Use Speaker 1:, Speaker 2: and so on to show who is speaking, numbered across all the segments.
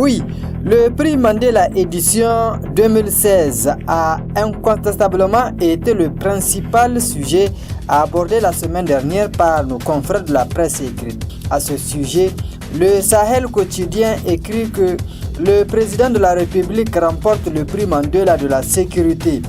Speaker 1: Oui, le prix Mandela édition 2016 a incontestablement été le principal sujet abordé la semaine dernière par nos confrères de la presse écrite. À ce sujet, le Sahel quotidien écrit que le président de la République remporte le prix Mandela de la sécurité.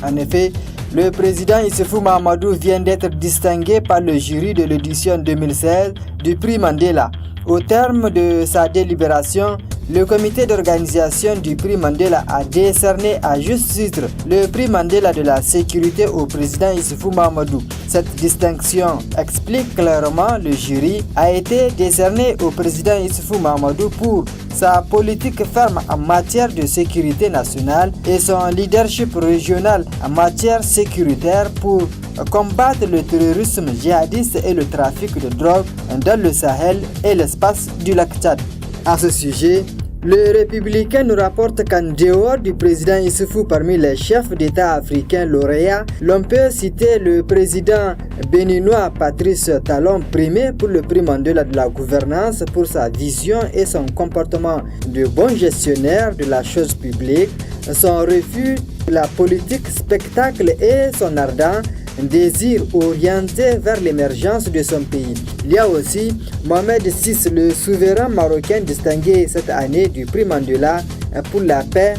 Speaker 1: En effet, le président Issoufou Mahamadou vient d'être distingué par le jury de l'édition 2016 du prix Mandela. Au terme de sa délibération, le comité d'organisation du prix Mandela a décerné à juste titre le prix Mandela de la sécurité au président Issoufou Mahamadou. Cette distinction explique clairement le jury a été décerné au président Issoufou Mahamadou pour sa politique ferme en matière de sécurité nationale et son leadership régional en matière sécuritaire pour combattre le terrorisme djihadiste et le trafic de drogue dans le Sahel et l'espace du lac Tchad. À ce sujet, le Républicain nous rapporte qu'en dehors du président Issoufou parmi les chefs d'État africains lauréats, l'on peut citer le président béninois Patrice Talon, primé pour le prix Mandela de la gouvernance pour sa vision et son comportement de bon gestionnaire de la chose publique, son refus de la politique spectacle et son ardent désir orienté vers l'émergence de son pays. Il y a aussi Mohamed VI, le souverain marocain distingué cette année du prix Mandela pour la paix,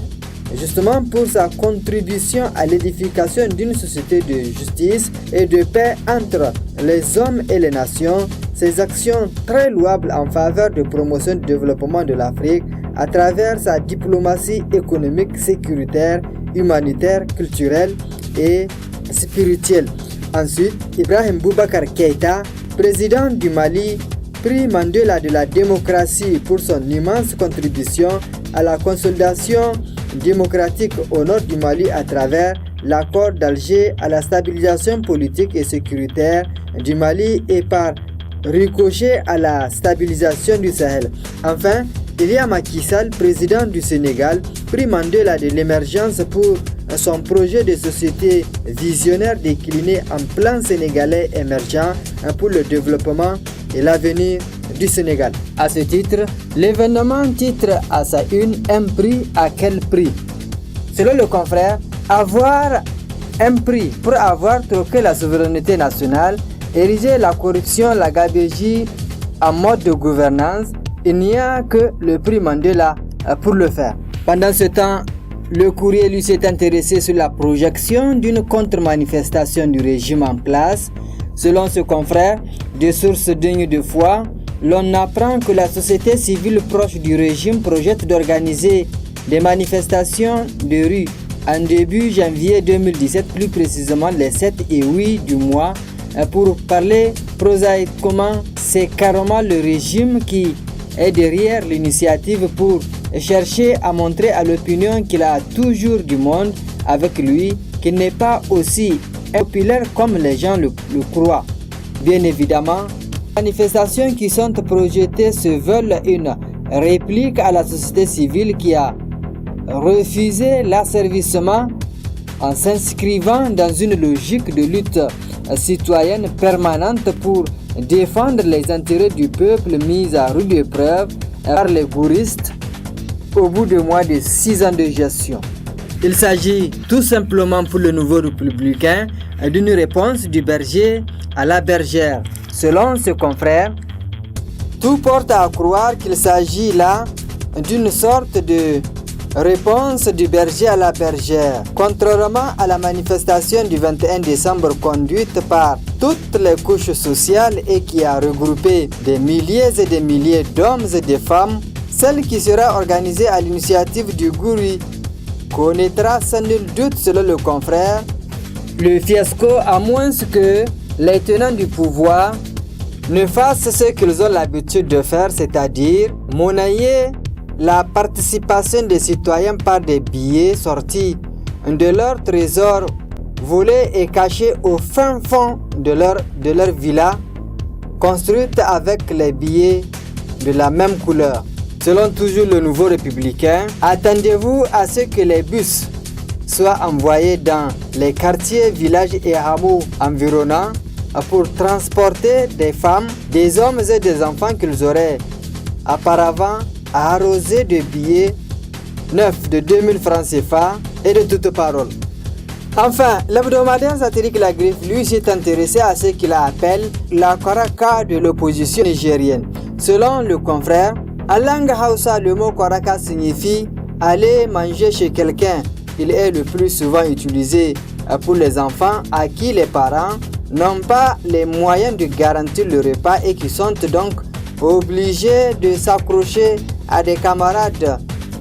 Speaker 1: justement pour sa contribution à l'édification d'une société de justice et de paix entre les hommes et les nations, ses actions très louables en faveur de promotion du développement de l'Afrique à travers sa diplomatie économique, sécuritaire, humanitaire, culturelle et spirituelle. Ensuite, Ibrahim Boubacar Keïta, président du Mali, prix Mandela de la démocratie pour son immense contribution à la consolidation démocratique au nord du Mali à travers l'accord d'Alger, à la stabilisation politique et sécuritaire du Mali et par ricochet à la stabilisation du Sahel. Enfin, il y a Macky Sall, président du Sénégal, prix Mandela de l'émergence pour son projet de société visionnaire décliné en plan sénégalais émergent pour le développement et l'avenir du Sénégal. À ce titre, l'événement titre à sa une un prix à quel prix? Selon le confrère, avoir un prix pour avoir troqué la souveraineté nationale, ériger la corruption, la gabegie en mode de gouvernance, il n'y a que le prix Mandela pour le faire. Pendant ce temps, le courrier lui s'est intéressé sur la projection d'une contre-manifestation du régime en place. Selon ce confrère, de sources dignes de foi, l'on apprend que la société civile proche du régime projette d'organiser des manifestations de rue en début janvier 2017, plus précisément les 7 et 8 du mois. Pour parler prosaïquement, c'est carrément le régime qui est derrière l'initiative pour chercher à montrer à l'opinion qu'il a toujours du monde avec lui, qu'il n'est pas aussi populaire comme les gens le croient. Bien évidemment, les manifestations qui sont projetées se veulent une réplique à la société civile qui a refusé l'asservissement en s'inscrivant dans une logique de lutte citoyenne permanente pour défendre les intérêts du peuple mis à rude épreuve par les gouristes au bout de moins de 6 ans de gestion. Il s'agit tout simplement pour le nouveau républicain d'une réponse du berger à la bergère. Selon ce confrère, tout porte à croire qu'il s'agit là d'une sorte de réponse du berger à la bergère. Contrairement à la manifestation du 21 décembre conduite par toutes les couches sociales et qui a regroupé des milliers et des milliers d'hommes et de femmes, celle qui sera organisée à l'initiative du Gouri connaîtra sans nul doute, selon le confrère, le fiasco à moins que les tenants du pouvoir ne fassent ce qu'ils ont l'habitude de faire, c'est-à-dire monnayer la participation des citoyens par des billets sortis de leur trésor volés et cachés au fin fond de leur villa, construite avec les billets de la même couleur. Selon toujours le nouveau républicain, attendez-vous à ce que les bus soient envoyés dans les quartiers, villages et hameaux environnants pour transporter des femmes, des hommes et des enfants qu'ils auraient auparavant arrosé de billets neufs de 2000 francs CFA et de toutes paroles. Enfin, l'hebdomadaire satirique La Griffe, lui, s'est intéressé à ce qu'il appelle la Koraka de l'opposition nigérienne. Selon le confrère, en langue Hausa, le mot Koraka signifie aller manger chez quelqu'un. Il est le plus souvent utilisé pour les enfants à qui les parents n'ont pas les moyens de garantir le repas et qui sont donc obligés de s'accrocher à des camarades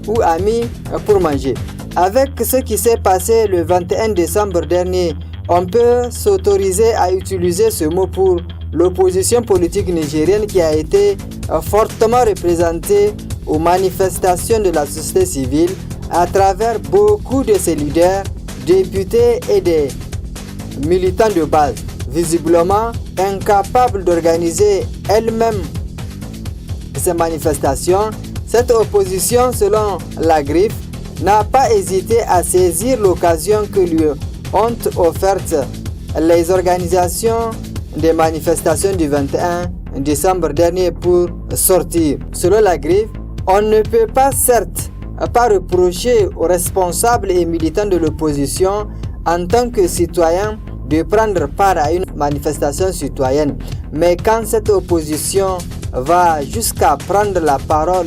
Speaker 1: ou amis pour manger. Avec ce qui s'est passé le 21 décembre dernier, on peut s'autoriser à utiliser ce mot pour l'opposition politique nigérienne qui a été fortement représentée aux manifestations de la société civile à travers beaucoup de ses leaders, députés et des militants de base, visiblement incapables d'organiser elles-mêmes ces manifestations. Cette opposition, selon La Griffe, n'a pas hésité à saisir l'occasion que lui ont offerte les organisations des manifestations du 21 décembre dernier pour sortir. Selon La Griffe, on ne peut pas certes pas reprocher aux responsables et militants de l'opposition en tant que citoyens de prendre part à une manifestation citoyenne. Mais quand cette opposition va jusqu'à prendre la parole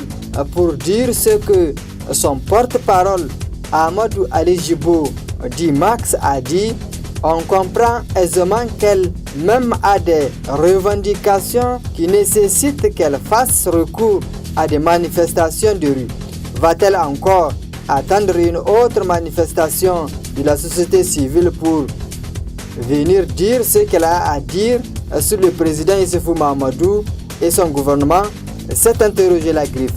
Speaker 1: pour dire ce que son porte-parole Amadou Ali Jibo dit Max a dit, on comprend aisément qu'elle-même a des revendications qui nécessitent qu'elle fasse recours à des manifestations de rue. Va-t-elle encore attendre une autre manifestation de la société civile pour venir dire ce qu'elle a à dire sur le président Issoufou Mahamadou et son gouvernement? S'est interrogé La Griffe.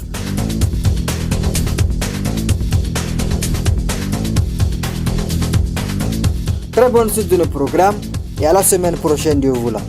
Speaker 1: Très bonne suite de nos programmes et à la semaine prochaine, Dieu voulant.